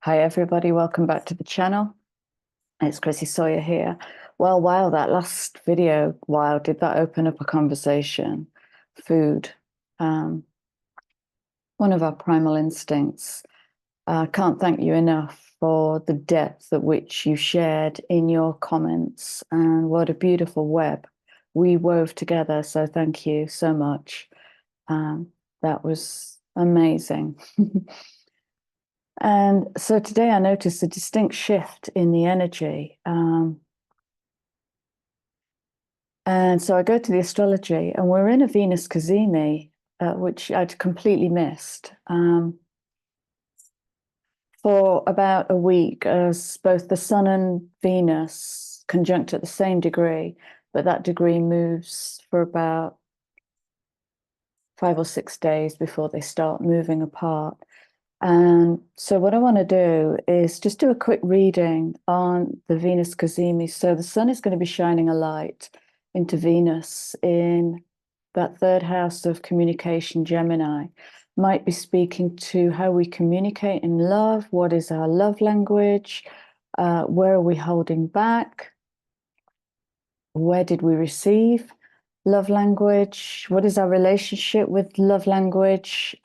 Hi everybody, welcome back to the channel. It's Chrissy Sawyer here. Well, wow, that last video, wow, did that open up a conversation? Food, one of our primal instincts. I can't thank you enough for the depth at which you shared in your comments, and what a beautiful web we wove together. So thank you so much. That was amazing. And so today I noticed a distinct shift in the energy. And so I go to the astrology, and we're in a Venus Cazimi, which I'd completely missed. For about a week, as both the Sun and Venus conjunct at the same degree, but that degree moves for about 5 or 6 days before they start moving apart. And so what I want to do is just do a quick reading on the Venus Cazimi. So the Sun is going to be shining a light into Venus in that third house of communication, Gemini. Might be speaking to how we communicate in love. What is our love language? Where are we holding back? Where did we receive love language? What is our relationship with love language?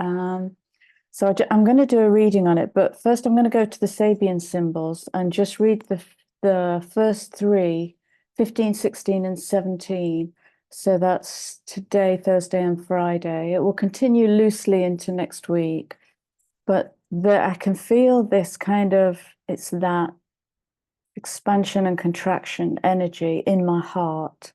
So I'm going to do a reading on it, but first I'm going to go to the Sabian symbols and just read the first three, 15, 16, and 17. So that's today, Thursday, and Friday. It will continue loosely into next week, but I can feel this kind of, it's that expansion and contraction energy in my heart.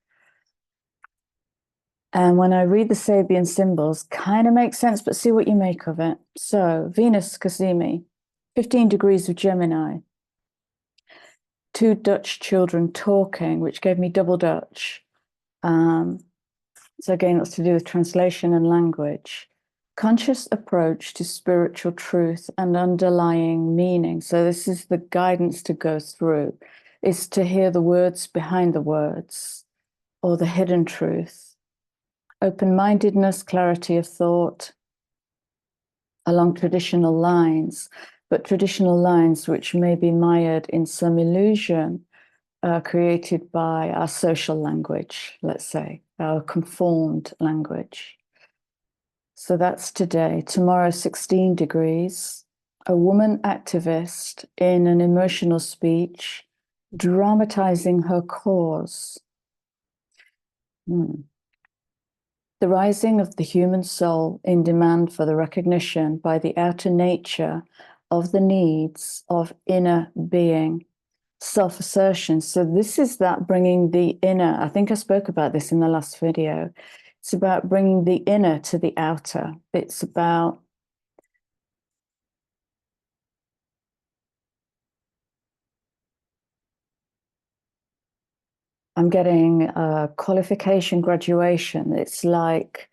And when I read the Sabian symbols, kind of makes sense, but see what you make of it. So Venus Cazimi, 15 degrees of Gemini, 2 Dutch children talking, which gave me double Dutch. So again, that's to do with translation and language. Conscious approach to spiritual truth and underlying meaning. So this is the guidance to go through, is to hear the words behind the words, or the hidden truth. Open-mindedness, clarity of thought along traditional lines, but traditional lines which may be mired in some illusion created by our social language, let's say, our conformed language. So that's today. Tomorrow, 16 degrees. A woman activist in an emotional speech, dramatizing her cause. The rising of the human soul in demand for the recognition by the outer nature of the needs of inner being, self-assertion. So this is that bringing the inner. I think I spoke about this in the last video. It's about bringing the inner to the outer. It's about I'm getting a qualification, graduation. It's like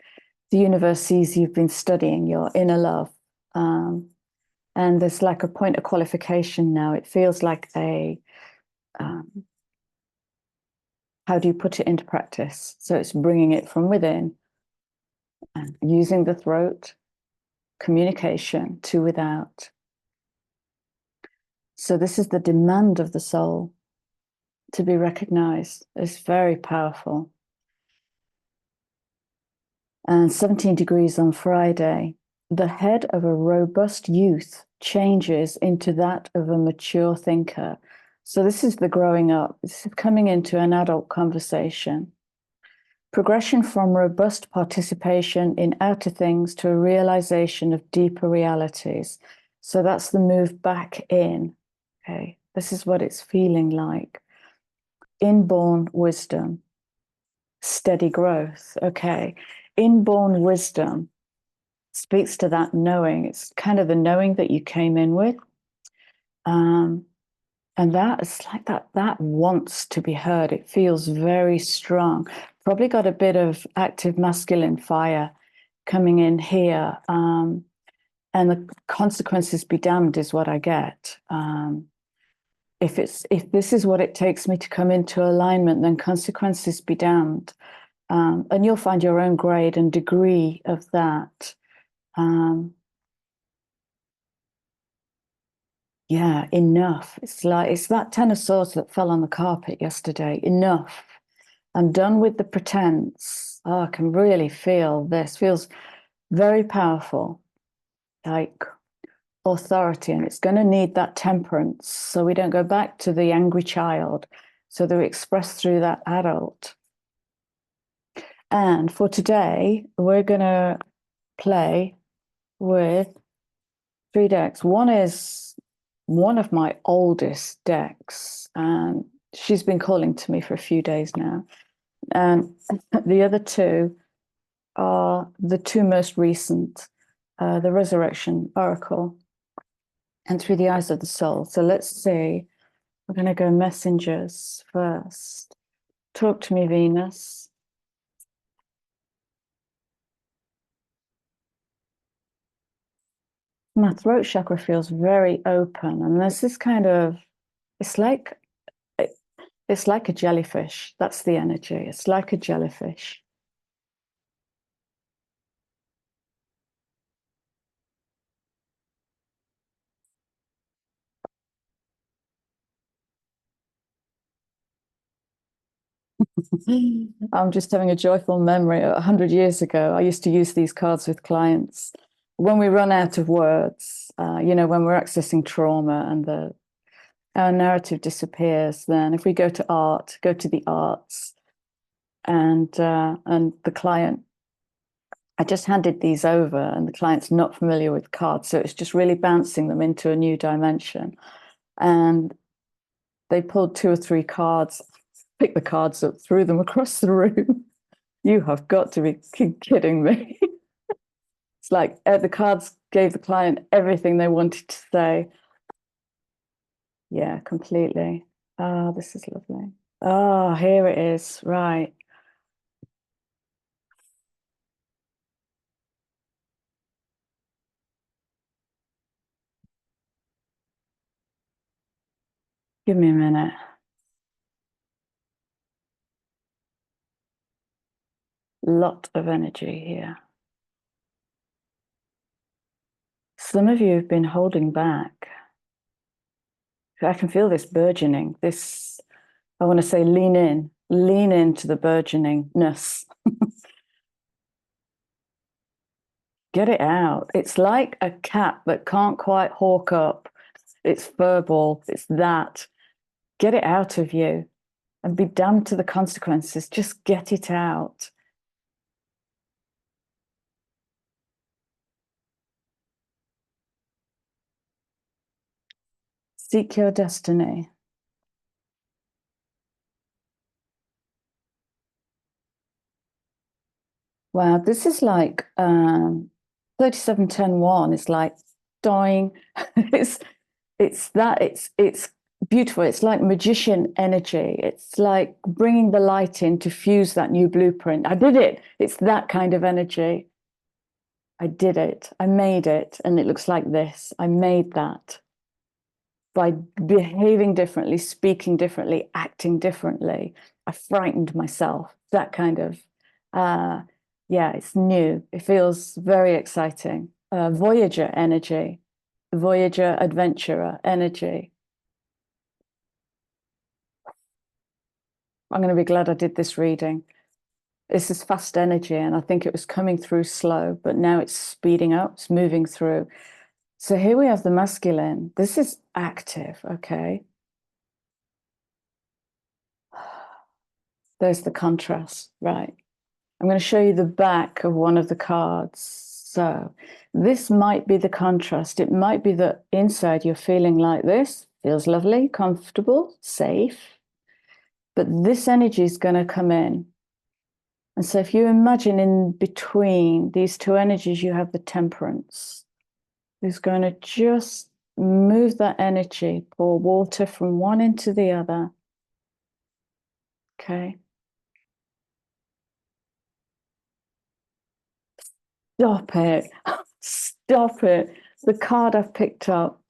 the universe sees you've been studying your inner love. And there's like a point of qualification now. It feels like how do you put it into practice? So it's bringing it from within and using the throat, communication to without. So this is the demand of the soul to be recognized. It's very powerful. And 17 degrees on Friday. The head of a robust youth changes into that of a mature thinker. So this is the growing up. This is coming into an adult conversation. Progression from robust participation in outer things to a realization of deeper realities. So that's the move back in. Okay, this is what it's feeling like. Inborn wisdom, steady growth. Okay, inborn wisdom speaks to that knowing. It's kind of the knowing that you came in with. And that is like that wants to be heard. It feels very strong. Probably got a bit of active masculine fire coming in here. And the consequences be damned is what I get. If this is what it takes me to come into alignment, then consequences be damned. And you'll find your own grade and degree of that. Yeah, enough. It's like, it's that Ten of Swords that fell on the carpet yesterday. Enough. I'm done with the pretense. Oh, I can really feel this. Feels very powerful, like authority, and it's going to need that temperance so we don't go back to the angry child, so that we express through that adult. And for today, we're going to play with 3 decks. One is one of my oldest decks, and she's been calling to me for a few days now. And the other 2 are the 2 most recent, the Resurrection Oracle and Through the Eyes of the Soul. So let's see. We're going to go messengers first. Talk to me, Venus. My throat chakra feels very open, and there's this kind of, it's like a jellyfish. That's the energy. It's like a jellyfish. I'm just having a joyful memory. 100 years ago, I used to use these cards with clients. When we run out of words, when we're accessing trauma and our narrative disappears, then if we go to art, go to the arts, and the client, I just handed these over, and the client's not familiar with cards, so it's just really bouncing them into a new dimension. And they pulled 2 or 3 cards, picked the cards up, threw them across the room. You have got to be kidding me. It's like the cards gave the client everything they wanted to say. Yeah, completely. Oh, this is lovely. Oh, here it is. Right. Give me a minute. Lot of energy here. Some of you have been holding back. I can feel this burgeoning. This, I want to say, lean into the burgeoningness. Get it out. It's like a cat that can't quite hawk up. It's verbal. It's that. Get it out of you and be damned to the consequences. Just get it out. Seek your destiny. Wow, this is like 3710-1 is like dying. it's it's beautiful. It's like magician energy. It's like bringing the light in to fuse that new blueprint. I did it. It's that kind of energy. I did it. I made it. And it looks like this. I made that by behaving differently, speaking differently, acting differently. I frightened myself. That kind of, yeah, it's new. It feels very exciting. Voyager energy, Voyager adventurer energy. I'm going to be glad I did this reading. This is fast energy, and I think it was coming through slow, but now it's speeding up, it's moving through. So here we have the masculine. This is active, okay? There's the contrast, right? I'm going to show you the back of one of the cards. So this might be the contrast. It might be that inside you're feeling like this, feels lovely, comfortable, safe. But this energy is going to come in. And so if you imagine in between these 2 energies, you have the temperance, who's going to just move that energy, pour water from one into the other. Okay. Stop it. Stop it. The card I've picked up.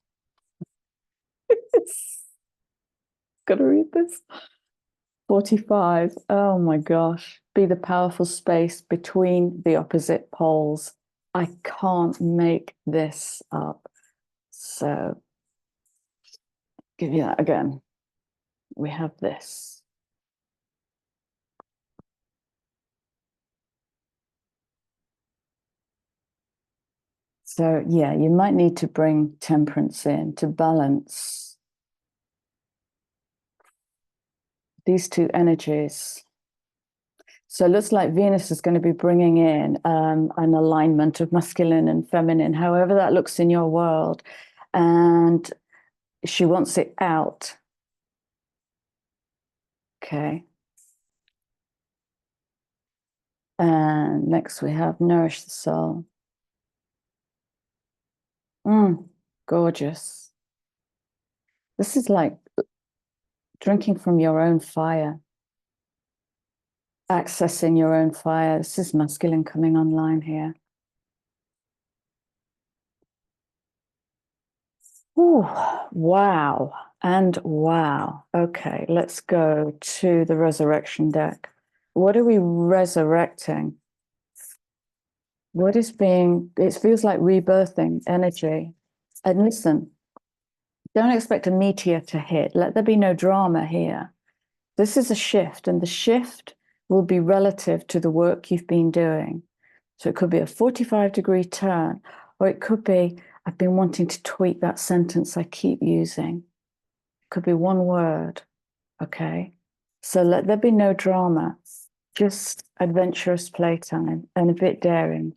Gotta read this. 45. Oh my gosh. Be the powerful space between the opposite poles. I can't make this up. So give you that again. We have this. So yeah, you might need to bring temperance in to balance these two energies. So it looks like Venus is going to be bringing in an alignment of masculine and feminine, however that looks in your world. And she wants it out. Okay. And next we have nourish the soul. Gorgeous. This is like drinking from your own fire, accessing your own fire. This is masculine coming online here. Ooh, wow. And wow. Okay, let's go to the resurrection deck. What are we resurrecting? What is being, it feels like rebirthing energy. And listen, don't expect a meteor to hit. Let there be no drama here. This is a shift, and the shift will be relative to the work you've been doing. So it could be a 45-degree turn, or it could be, I've been wanting to tweak that sentence I keep using. It could be one word, okay? So let there be no drama, just adventurous playtime and a bit daring.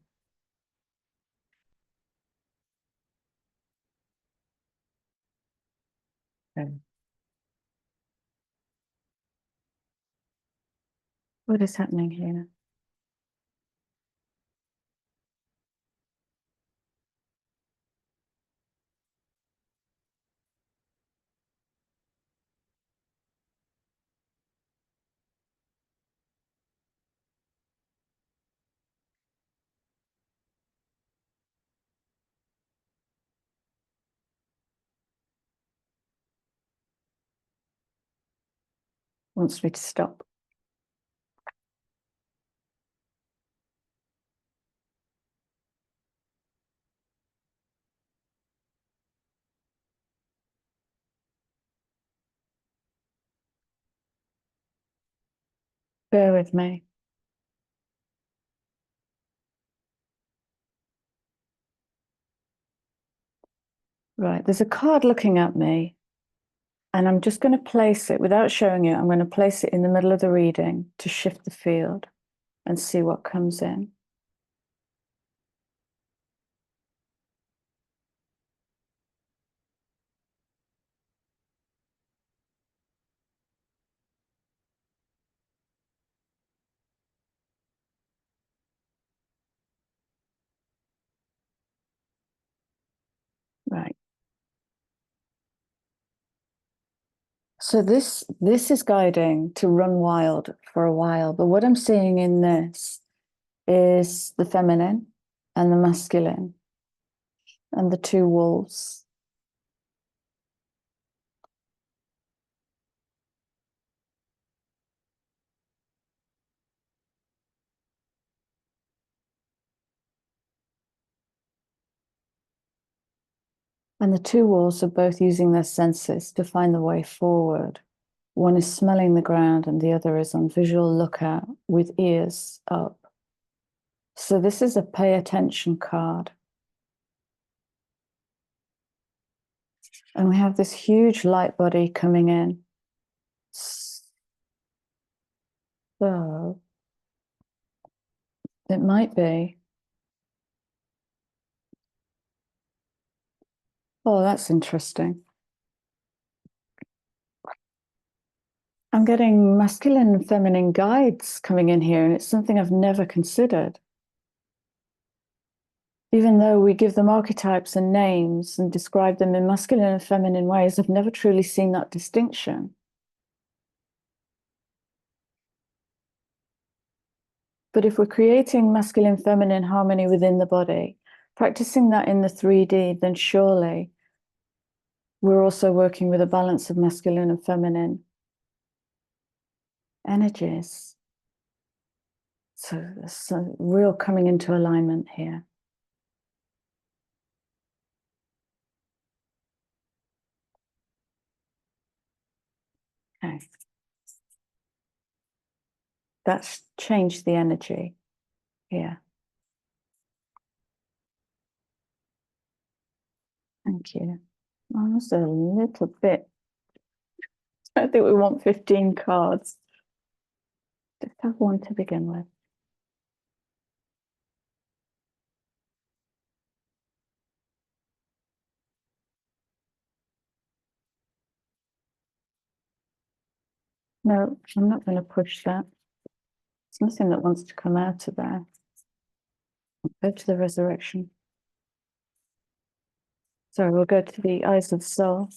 Okay. What is happening here? Wants me to stop. Bear with me. Right, there's a card looking at me, and I'm just going to place it without showing you. I'm going to place it in the middle of the reading to shift the field and see what comes in. Right. So this is guiding to run wild for a while, but what I'm seeing in this is the feminine and the masculine and the two wolves. And the two wolves are both using their senses to find the way forward. One is smelling the ground and the other is on visual lookout with ears up. So this is a pay attention card. And we have this huge light body coming in. So it might be. Oh, that's interesting. I'm getting masculine and feminine guides coming in here, and it's something I've never considered. Even though we give them archetypes and names and describe them in masculine and feminine ways, I've never truly seen that distinction. But if we're creating masculine feminine harmony within the body, practicing that in the 3D, then surely we're also working with a balance of masculine and feminine energies. So there's a real coming into alignment here. Okay. That's changed the energy here. Thank you. Oh, that's a little bit. I think we want 15 cards. Just have one to begin with. No, I'm not going to push that. There's nothing that wants to come out of there. Go to the resurrection. Sorry, we'll go to the eyes of the soul.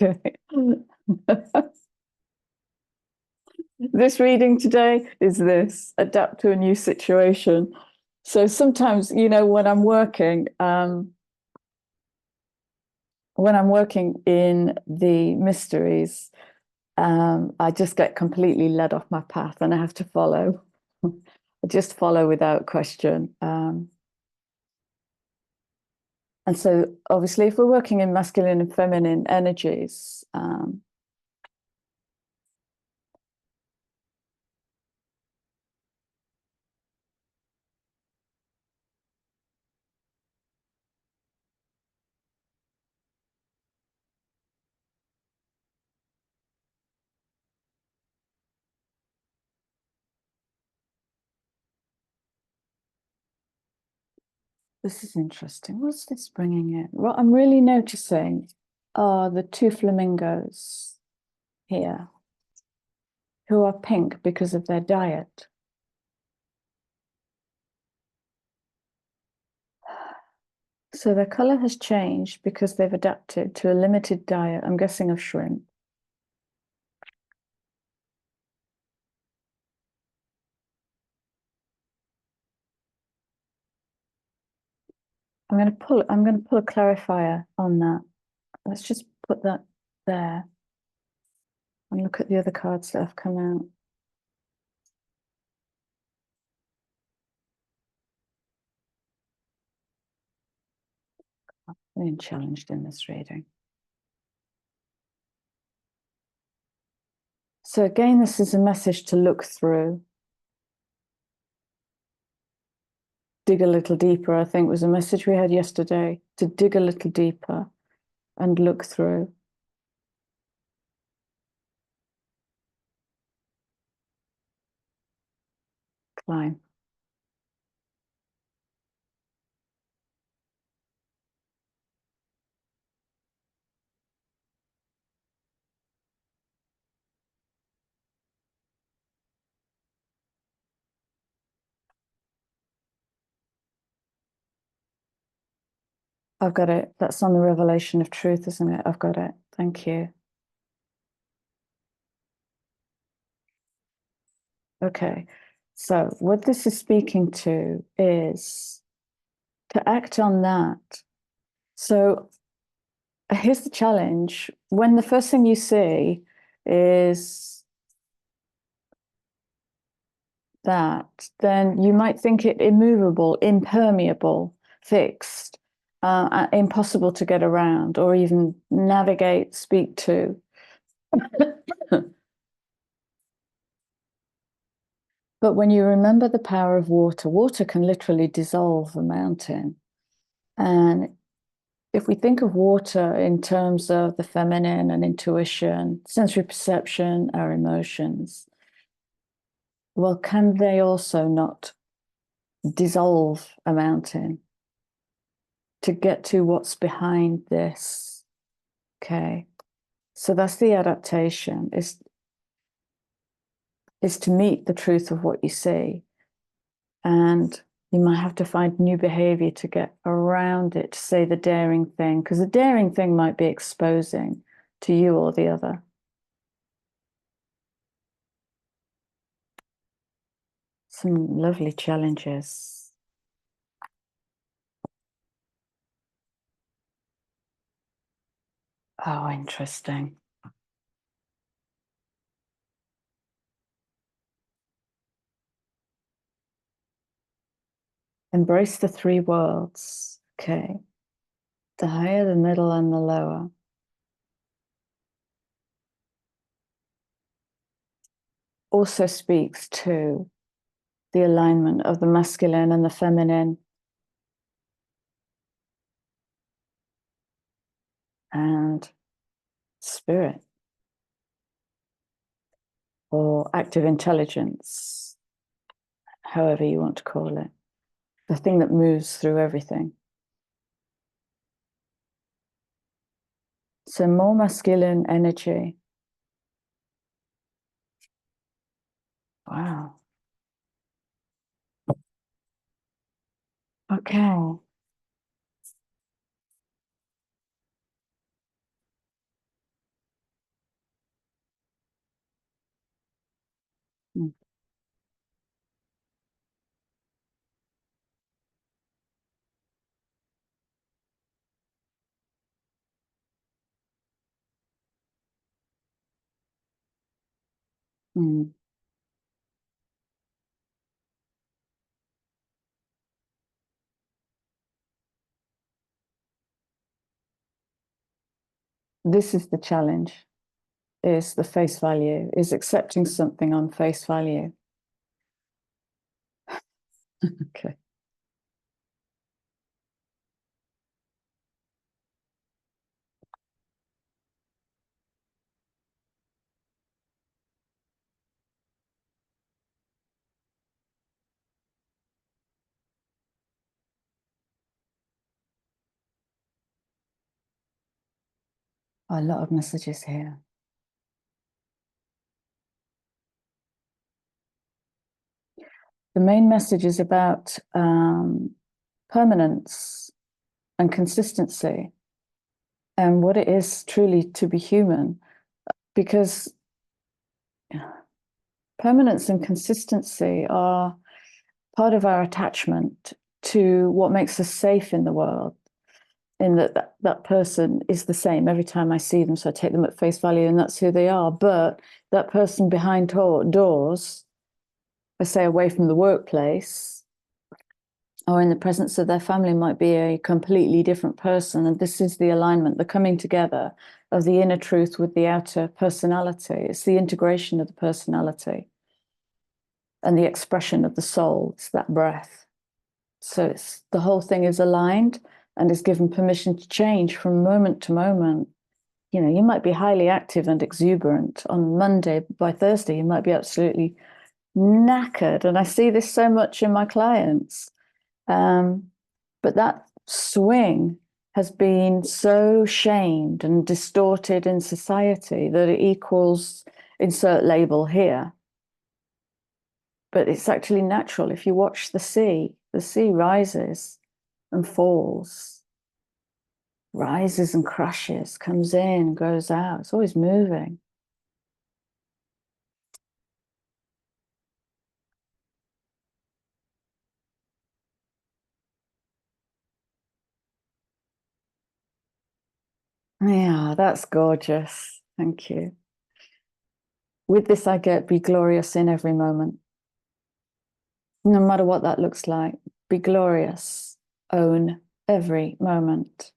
Okay. This reading today is this: adapt to a new situation. So sometimes, you know, when I'm working in the mysteries, I just get completely led off my path and I have to follow. I just follow without question. And so obviously, if we're working in masculine and feminine energies, this is interesting. What's this bringing in? What I'm really noticing are the two flamingos here who are pink because of their diet. So their color has changed because they've adapted to a limited diet, I'm guessing of shrimp. I'm going to pull a clarifier on that. Let's just put that there and look at the other cards that have come out. I'm being challenged in this reading. So again, this is a message to look through. Dig a little deeper, I think was a message we had yesterday, to dig a little deeper and look through. Climb. I've got it. That's on the revelation of truth, isn't it? I've got it. Thank you. Okay. So what this is speaking to is to act on that. So here's the challenge. When the first thing you see is that, then you might think it immovable, impermeable, fixed, impossible to get around or even navigate, speak to. But when you remember the power of water, water can literally dissolve a mountain. And if we think of water in terms of the feminine and intuition, sensory perception, our emotions, well, can they also not dissolve a mountain to get to what's behind this? Okay. So that's the adaptation, is to meet the truth of what you see. And You might have to find new behavior to get around it, to say the daring thing, because the daring thing might be exposing to you or the other. Some lovely challenges. Oh, interesting. Embrace the three worlds. Okay. The higher, the middle, and the lower. Also speaks to the alignment of the masculine and the feminine. And spirit. Or active intelligence, however you want to call it. The thing that moves through everything. So more masculine energy. Wow. Okay. Mm. Mm. This is the challenge, is the face value, is accepting something on face value. Okay. A lot of messages here. The main message is about permanence and consistency and what it is truly to be human, because permanence and consistency are part of our attachment to what makes us safe in the world, in that person is the same every time I see them, so I take them at face value and that's who they are. But that person behind doors, I say away from the workplace or in the presence of their family, might be a completely different person. And this is the alignment, the coming together of the inner truth with the outer personality. It's the integration of the personality and the expression of the soul. It's that breath. So it's the whole thing is aligned and is given permission to change from moment to moment. You know, you might be highly active and exuberant on Monday. By Thursday, you might be absolutely knackered. And I see this so much in my clients. But that swing has been so shamed and distorted in society that it equals insert label here. But it's actually natural. If you watch the sea rises and falls, rises and crashes, comes in, goes out. It's always moving. Yeah, that's gorgeous. Thank you. With this, I get be glorious in every moment, no matter what that looks like. Be glorious. Own every moment.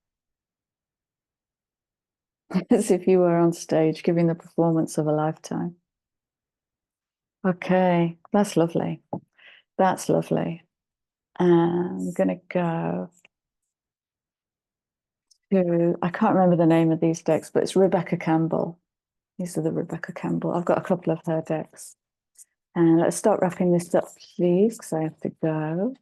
As if you were on stage giving the performance of a lifetime. Okay, that's lovely. That's lovely. I'm going to go to, I can't remember the name of these decks, but it's Rebecca Campbell. These are the Rebecca Campbell. I've got a couple of her decks. And let's start wrapping this up, please, because I have to go.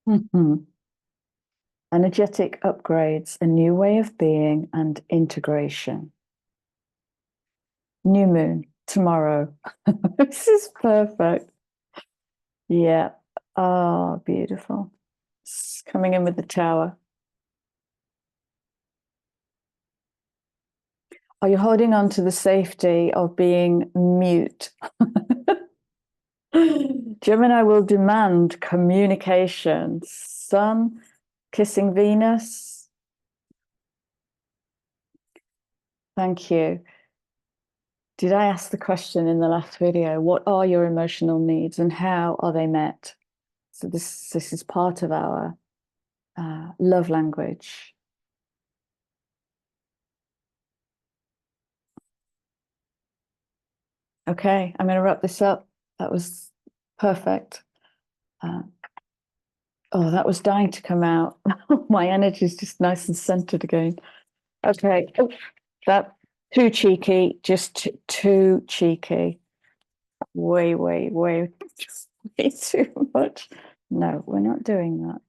Mhm. Energetic upgrades, a new way of being and integration. New moon tomorrow. This is perfect. Yeah. Oh, beautiful. It's coming in with the tower. Are you holding on to the safety of being mute? Gemini will demand communication. Sun kissing Venus. Thank you. Did I ask the question in the last video? What are your emotional needs and how are they met? So this is part of our love language. Okay, I'm going to wrap this up. That was perfect. Oh, that was dying to come out. My energy is just nice and centered again. Okay, oh, that too cheeky, just too cheeky. Way, way, way, way too much. No, we're not doing that.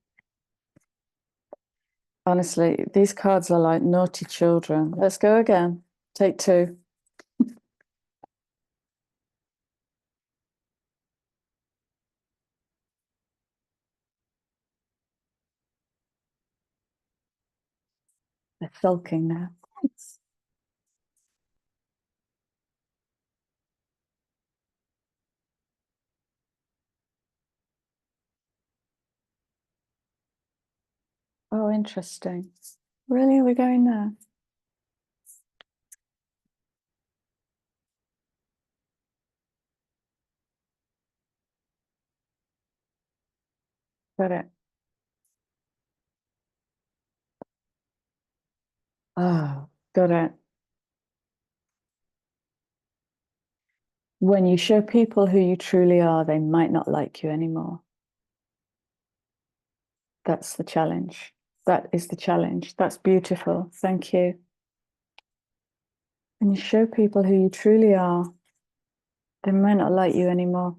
Honestly, these cards are like naughty children. Let's go again. Take two. They're sulking now. Oh, interesting. Really, are we going there? Got it. Oh, got it. When you show people who you truly are, they might not like you anymore. That's the challenge. That is the challenge. That's beautiful. Thank you. When you show people who you truly are, they might not like you anymore.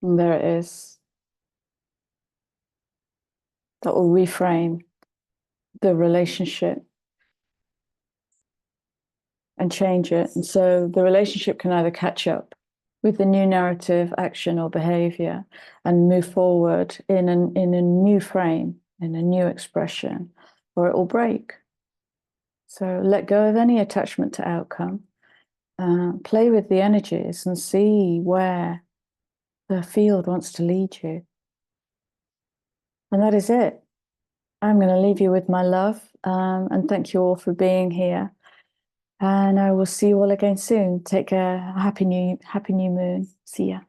And there it is. That will reframe the relationship and change it. And so the relationship can either catch up with the new narrative, action, or behavior and move forward in a new frame, in a new expression, or it will break. So let go of any attachment to outcome, play with the energies and see where the field wants to lead you. And that is it. I'm going to leave you with my love, and thank you all for being here. And I will see you all again soon. Take care. Happy new moon. See ya.